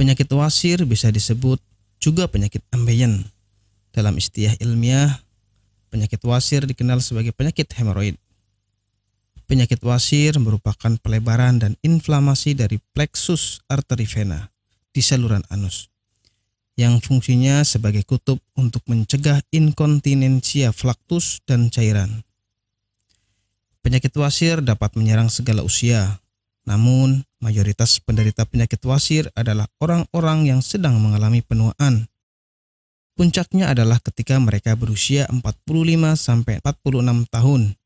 Penyakit wasir bisa disebut juga penyakit ambeien. Dalam istilah ilmiah, penyakit wasir dikenal sebagai penyakit hemoroid. Penyakit wasir merupakan pelebaran dan inflamasi dari plexus arteri vena di saluran anus, yang fungsinya sebagai kutub untuk mencegah inkontinensia flaktus dan cairan. Penyakit wasir dapat menyerang segala usia, namun mayoritas penderita penyakit wasir adalah orang-orang yang sedang mengalami penuaan. Puncaknya adalah ketika mereka berusia 45-46 tahun.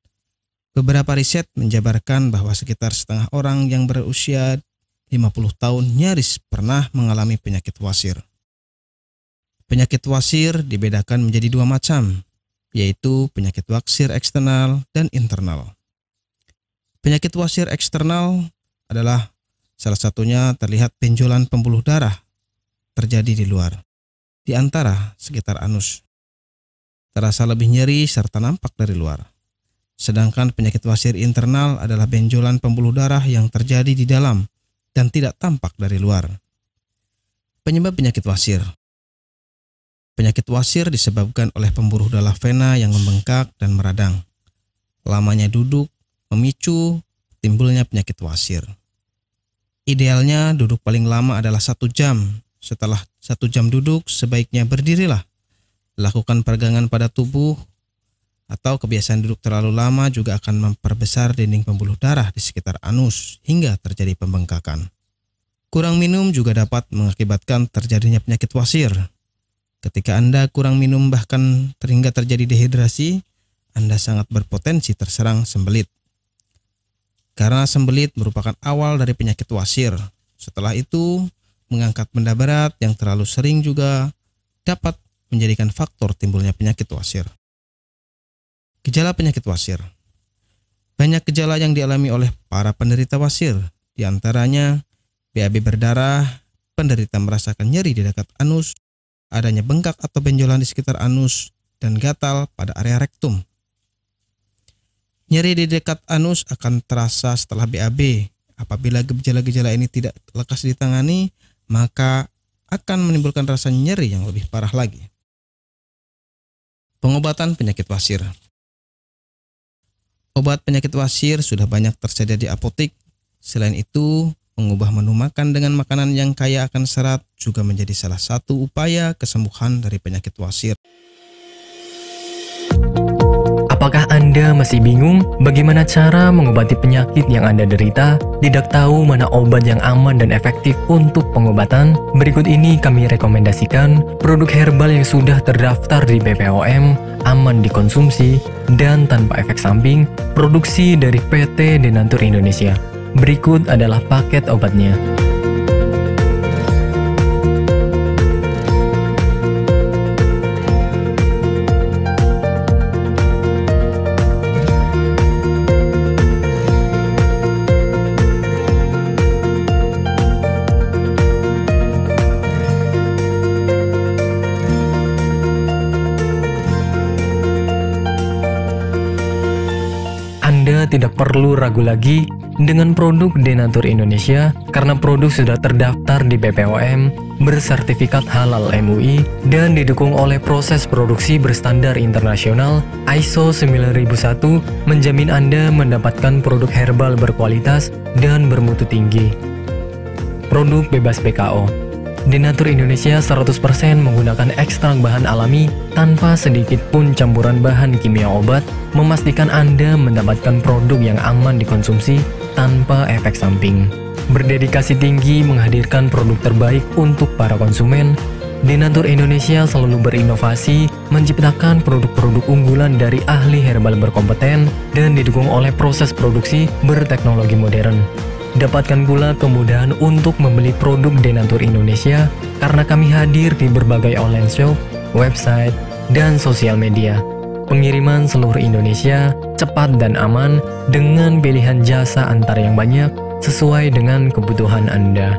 Beberapa riset menjabarkan bahwa sekitar setengah orang yang berusia 50 tahun nyaris pernah mengalami penyakit wasir. Penyakit wasir dibedakan menjadi dua macam, yaitu penyakit wasir eksternal dan internal. Penyakit wasir eksternal adalah salah satunya terlihat benjolan pembuluh darah terjadi di luar, di antara sekitar anus. Terasa lebih nyeri serta nampak dari luar. Sedangkan penyakit wasir internal adalah benjolan pembuluh darah yang terjadi di dalam dan tidak tampak dari luar. Penyebab penyakit wasir. Penyakit wasir disebabkan oleh pembuluh darah vena yang membengkak dan meradang. Lamanya duduk memicu timbulnya penyakit wasir. Idealnya duduk paling lama adalah 1 jam. Setelah 1 jam duduk, sebaiknya berdirilah. Lakukan peregangan pada tubuh, atau kebiasaan duduk terlalu lama juga akan memperbesar dinding pembuluh darah di sekitar anus hingga terjadi pembengkakan. Kurang minum juga dapat mengakibatkan terjadinya penyakit wasir. Ketika Anda kurang minum bahkan hingga terjadi dehidrasi, Anda sangat berpotensi terserang sembelit. Karena sembelit merupakan awal dari penyakit wasir. Setelah itu, mengangkat benda berat yang terlalu sering juga dapat menjadikan faktor timbulnya penyakit wasir. Gejala penyakit wasir. Banyak gejala yang dialami oleh para penderita wasir. Di antaranya, BAB berdarah, penderita merasakan nyeri di dekat anus, adanya bengkak atau benjolan di sekitar anus, dan gatal pada area rektum. Nyeri di dekat anus akan terasa setelah BAB. Apabila gejala-gejala ini tidak lekas ditangani, maka akan menimbulkan rasa nyeri yang lebih parah lagi. Pengobatan penyakit wasir. Obat penyakit wasir sudah banyak tersedia di apotik. Selain itu, mengubah menu makan dengan makanan yang kaya akan serat juga menjadi salah satu upaya kesembuhan dari penyakit wasir. Apakah Anda masih bingung bagaimana cara mengobati penyakit yang Anda derita? Tidak tahu mana obat yang aman dan efektif untuk pengobatan? Berikut ini kami rekomendasikan produk herbal yang sudah terdaftar di BPOM, aman dikonsumsi, dan tanpa efek samping, produksi dari PT Denatur Indonesia. Berikut adalah paket obatnya. Anda tidak perlu ragu lagi dengan produk Denatur Indonesia karena produk sudah terdaftar di BPOM, bersertifikat halal MUI, dan didukung oleh proses produksi berstandar internasional ISO 9001, menjamin Anda mendapatkan produk herbal berkualitas dan bermutu tinggi. Produk bebas BKO. Denatur Indonesia 100% menggunakan ekstrak bahan alami tanpa sedikit pun campuran bahan kimia obat, memastikan Anda mendapatkan produk yang aman dikonsumsi tanpa efek samping. Berdedikasi tinggi menghadirkan produk terbaik untuk para konsumen, Denatur Indonesia selalu berinovasi, menciptakan produk-produk unggulan dari ahli herbal berkompeten dan didukung oleh proses produksi berteknologi modern. Dapatkan pula kemudahan untuk membeli produk Denatur Indonesia karena kami hadir di berbagai online shop, website, dan sosial media. Pengiriman seluruh Indonesia cepat dan aman dengan pilihan jasa antar yang banyak sesuai dengan kebutuhan Anda.